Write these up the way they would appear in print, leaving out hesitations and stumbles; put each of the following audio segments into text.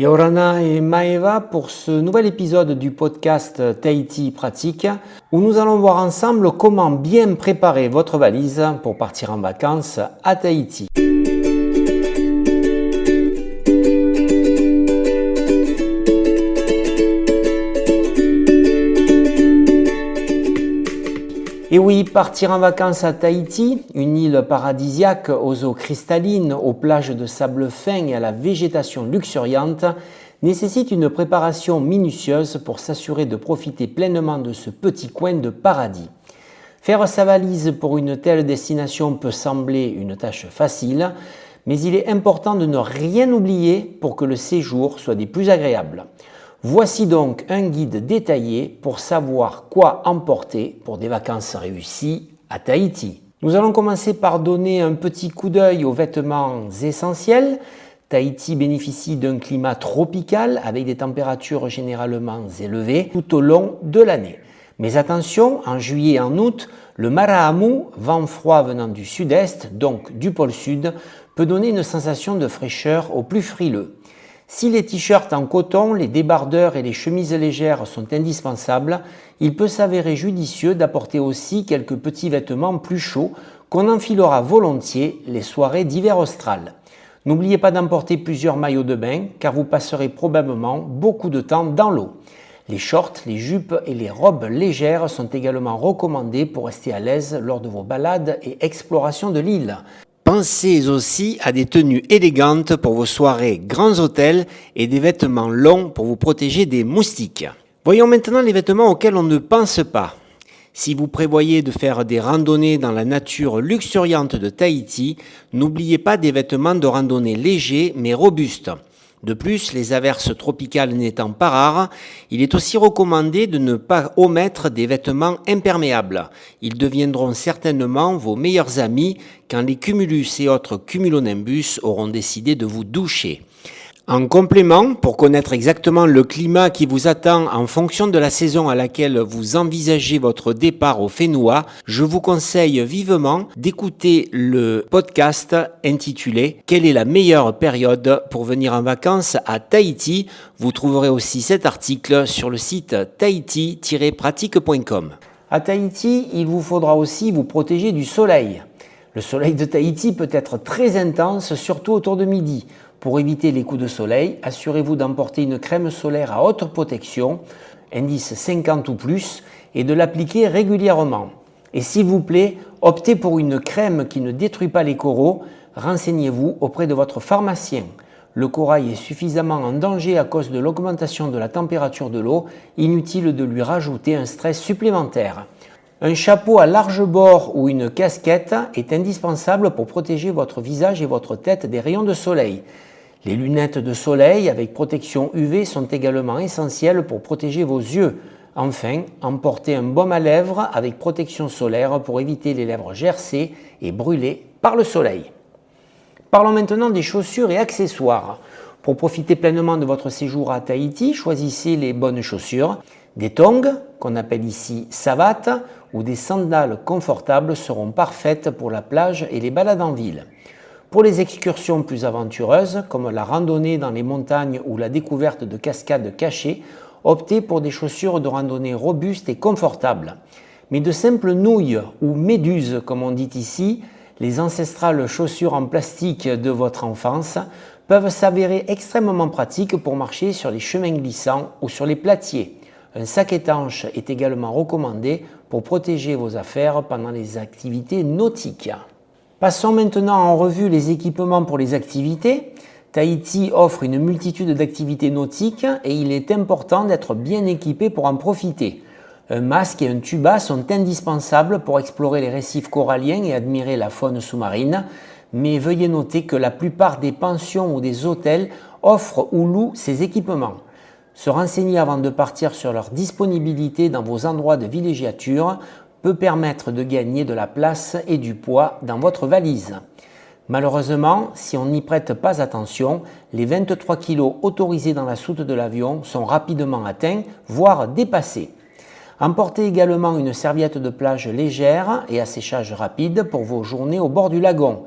Yorana et Maeva pour ce nouvel épisode du podcast Tahiti Pratique où nous allons voir ensemble comment bien préparer votre valise pour partir en vacances à Tahiti. Et oui, partir en vacances à Tahiti, une île paradisiaque aux eaux cristallines, aux plages de sable fin et à la végétation luxuriante, nécessite une préparation minutieuse pour s'assurer de profiter pleinement de ce petit coin de paradis. Faire sa valise pour une telle destination peut sembler une tâche facile, mais il est important de ne rien oublier pour que le séjour soit des plus agréables. Voici donc un guide détaillé pour savoir quoi emporter pour des vacances réussies à Tahiti. Nous allons commencer par donner un petit coup d'œil aux vêtements essentiels. Tahiti bénéficie d'un climat tropical avec des températures généralement élevées tout au long de l'année. Mais attention, en juillet et en août, le maraamu, vent froid venant du sud-est, donc du pôle sud, peut donner une sensation de fraîcheur aux plus frileux. Si les t-shirts en coton, les débardeurs et les chemises légères sont indispensables, il peut s'avérer judicieux d'apporter aussi quelques petits vêtements plus chauds qu'on enfilera volontiers les soirées d'hiver austral. N'oubliez pas d'emporter plusieurs maillots de bain car vous passerez probablement beaucoup de temps dans l'eau. Les shorts, les jupes et les robes légères sont également recommandés pour rester à l'aise lors de vos balades et explorations de l'île. Pensez aussi à des tenues élégantes pour vos soirées grands hôtels et des vêtements longs pour vous protéger des moustiques. Voyons maintenant les vêtements auxquels on ne pense pas. Si vous prévoyez de faire des randonnées dans la nature luxuriante de Tahiti, n'oubliez pas des vêtements de randonnée légers mais robustes. De plus, les averses tropicales n'étant pas rares, il est aussi recommandé de ne pas omettre des vêtements imperméables. Ils deviendront certainement vos meilleurs amis quand les cumulus et autres cumulonimbus auront décidé de vous doucher. En complément, pour connaître exactement le climat qui vous attend en fonction de la saison à laquelle vous envisagez votre départ au Whenua, je vous conseille vivement d'écouter le podcast intitulé « Quelle est la meilleure période pour venir en vacances à Tahiti ?» Vous trouverez aussi cet article sur le site tahiti-pratique.com. À Tahiti, il vous faudra aussi vous protéger du soleil. Le soleil de Tahiti peut être très intense, surtout autour de midi. Pour éviter les coups de soleil, assurez-vous d'emporter une crème solaire à haute protection, indice 50 ou plus, et de l'appliquer régulièrement. Et s'il vous plaît, optez pour une crème qui ne détruit pas les coraux. Renseignez-vous auprès de votre pharmacien. Le corail est suffisamment en danger à cause de l'augmentation de la température de l'eau, inutile de lui rajouter un stress supplémentaire. Un chapeau à large bord ou une casquette est indispensable pour protéger votre visage et votre tête des rayons de soleil. Les lunettes de soleil avec protection UV sont également essentielles pour protéger vos yeux. Enfin, emportez un baume à lèvres avec protection solaire pour éviter les lèvres gercées et brûlées par le soleil. Parlons maintenant des chaussures et accessoires. Pour profiter pleinement de votre séjour à Tahiti, choisissez les bonnes chaussures. Des tongs, qu'on appelle ici savates, ou des sandales confortables seront parfaites pour la plage et les balades en ville. Pour les excursions plus aventureuses, comme la randonnée dans les montagnes ou la découverte de cascades cachées, optez pour des chaussures de randonnée robustes et confortables. Mais de simples nouilles ou méduses, comme on dit ici, les ancestrales chaussures en plastique de votre enfance, peuvent s'avérer extrêmement pratiques pour marcher sur les chemins glissants ou sur les platiers. Un sac étanche est également recommandé pour protéger vos affaires pendant les activités nautiques. Passons maintenant en revue les équipements pour les activités. Tahiti offre une multitude d'activités nautiques et il est important d'être bien équipé pour en profiter. Un masque et un tuba sont indispensables pour explorer les récifs coralliens et admirer la faune sous-marine, mais veuillez noter que la plupart des pensions ou des hôtels offrent ou louent ces équipements. Se renseigner avant de partir sur leur disponibilité dans vos endroits de villégiature peut permettre de gagner de la place et du poids dans votre valise. Malheureusement, si on n'y prête pas attention, les 23 kg autorisés dans la soute de l'avion sont rapidement atteints, voire dépassés. Emportez également une serviette de plage légère et à séchage rapide pour vos journées au bord du lagon.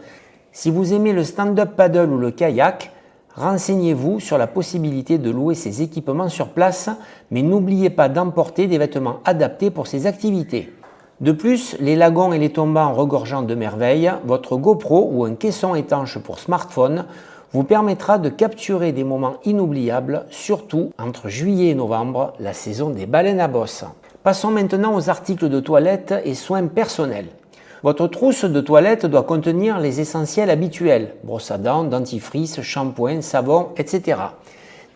Si vous aimez le stand-up paddle ou le kayak, Renseignez-vous sur la possibilité de louer ces équipements sur place, mais n'oubliez pas d'emporter des vêtements adaptés pour ces activités. De plus, les lagons et les tombants regorgeant de merveilles, votre GoPro ou un caisson étanche pour smartphone vous permettra de capturer des moments inoubliables, surtout entre juillet et novembre, la saison des baleines à bosse. Passons maintenant aux articles de toilette et soins personnels. Votre trousse de toilette doit contenir les essentiels habituels, brosse à dents, dentifrice, shampoing, savon, etc.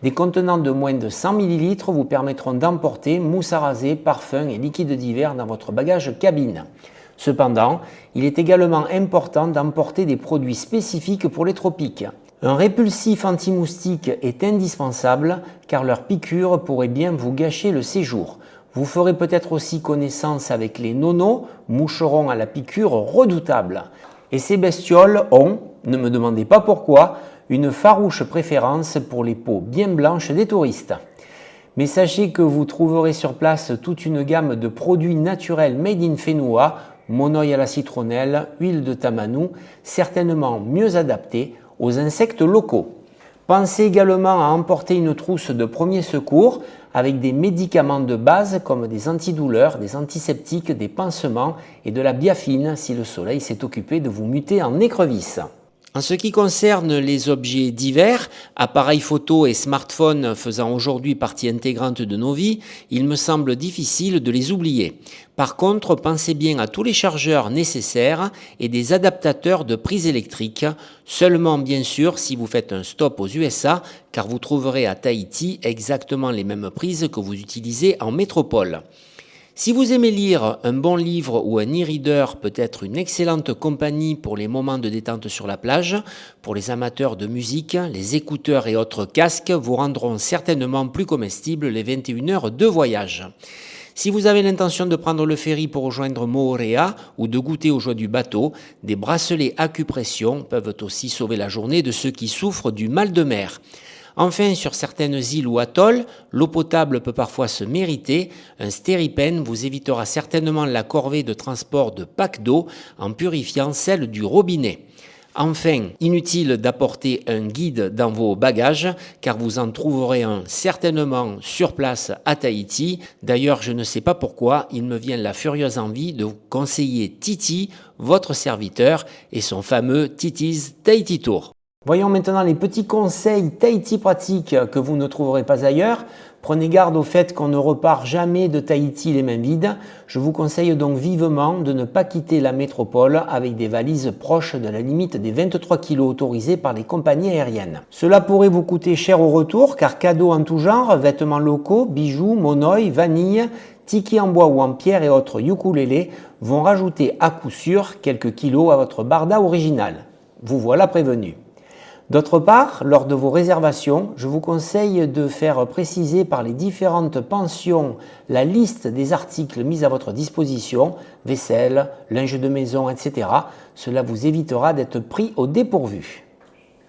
Des contenants de moins de 100 ml vous permettront d'emporter mousse à raser, parfums et liquides divers dans votre bagage cabine. Cependant, il est également important d'emporter des produits spécifiques pour les tropiques. Un répulsif anti-moustique est indispensable car leur piqûre pourrait bien vous gâcher le séjour. Vous ferez peut-être aussi connaissance avec les nonos, moucherons à la piqûre redoutable. Et ces bestioles ont, ne me demandez pas pourquoi, une farouche préférence pour les peaux bien blanches des touristes. Mais sachez que vous trouverez sur place toute une gamme de produits naturels made in Fenua, monoï à la citronnelle, huile de tamanou, certainement mieux adaptés aux insectes locaux. Pensez également à emporter une trousse de premiers secours avec des médicaments de base comme des antidouleurs, des antiseptiques, des pansements et de la biafine si le soleil s'est occupé de vous muter en écrevisse. En ce qui concerne les objets divers, appareils photo et smartphones faisant aujourd'hui partie intégrante de nos vies, il me semble difficile de les oublier. Par contre, pensez bien à tous les chargeurs nécessaires et des adaptateurs de prise électrique, seulement bien sûr si vous faites un stop aux USA, car vous trouverez à Tahiti exactement les mêmes prises que vous utilisez en métropole. Si vous aimez lire, un bon livre ou un e-reader peut être une excellente compagnie pour les moments de détente sur la plage. Pour les amateurs de musique, les écouteurs et autres casques vous rendront certainement plus comestibles les 21 heures de voyage. Si vous avez l'intention de prendre le ferry pour rejoindre Moorea ou de goûter aux joies du bateau, des bracelets acupression peuvent aussi sauver la journée de ceux qui souffrent du mal de mer. Enfin, sur certaines îles ou atolls, l'eau potable peut parfois se mériter. Un stéripen vous évitera certainement la corvée de transport de packs d'eau en purifiant celle du robinet. Enfin, inutile d'apporter un guide dans vos bagages, car vous en trouverez un certainement sur place à Tahiti. D'ailleurs, je ne sais pas pourquoi, il me vient la furieuse envie de vous conseiller Titi, votre serviteur, et son fameux Titi's Tahiti Tour. Voyons maintenant les petits conseils Tahiti pratiques que vous ne trouverez pas ailleurs. Prenez garde au fait qu'on ne repart jamais de Tahiti les mains vides. Je vous conseille donc vivement de ne pas quitter la métropole avec des valises proches de la limite des 23 kg autorisés par les compagnies aériennes. Cela pourrait vous coûter cher au retour car cadeaux en tout genre, vêtements locaux, bijoux, monoï, vanille, tiki en bois ou en pierre et autres ukulélés vont rajouter à coup sûr quelques kilos à votre barda original. Vous voilà prévenu. D'autre part, lors de vos réservations, je vous conseille de faire préciser par les différentes pensions la liste des articles mis à votre disposition, vaisselle, linge de maison, etc. Cela vous évitera d'être pris au dépourvu.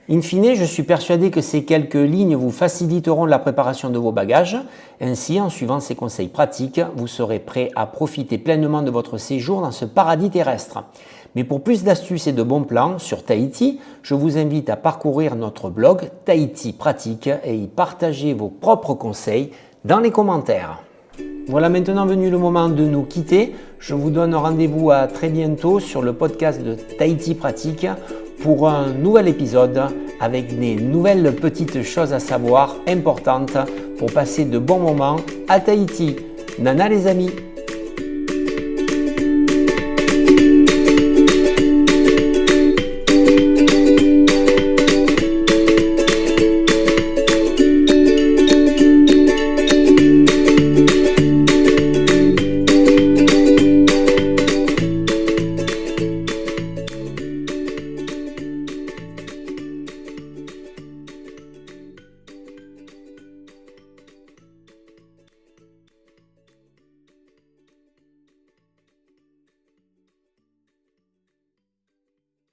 In fine, je suis persuadé que ces quelques lignes vous faciliteront la préparation de vos bagages. Ainsi, en suivant ces conseils pratiques, vous serez prêt à profiter pleinement de votre séjour dans ce paradis terrestre. Mais pour plus d'astuces et de bons plans sur Tahiti, je vous invite à parcourir notre blog Tahiti Pratique et y partager vos propres conseils dans les commentaires. Voilà maintenant venu le moment de nous quitter. Je vous donne rendez-vous à très bientôt sur le podcast de Tahiti Pratique pour un nouvel épisode avec des nouvelles petites choses à savoir importantes pour passer de bons moments à Tahiti. Nana les amis!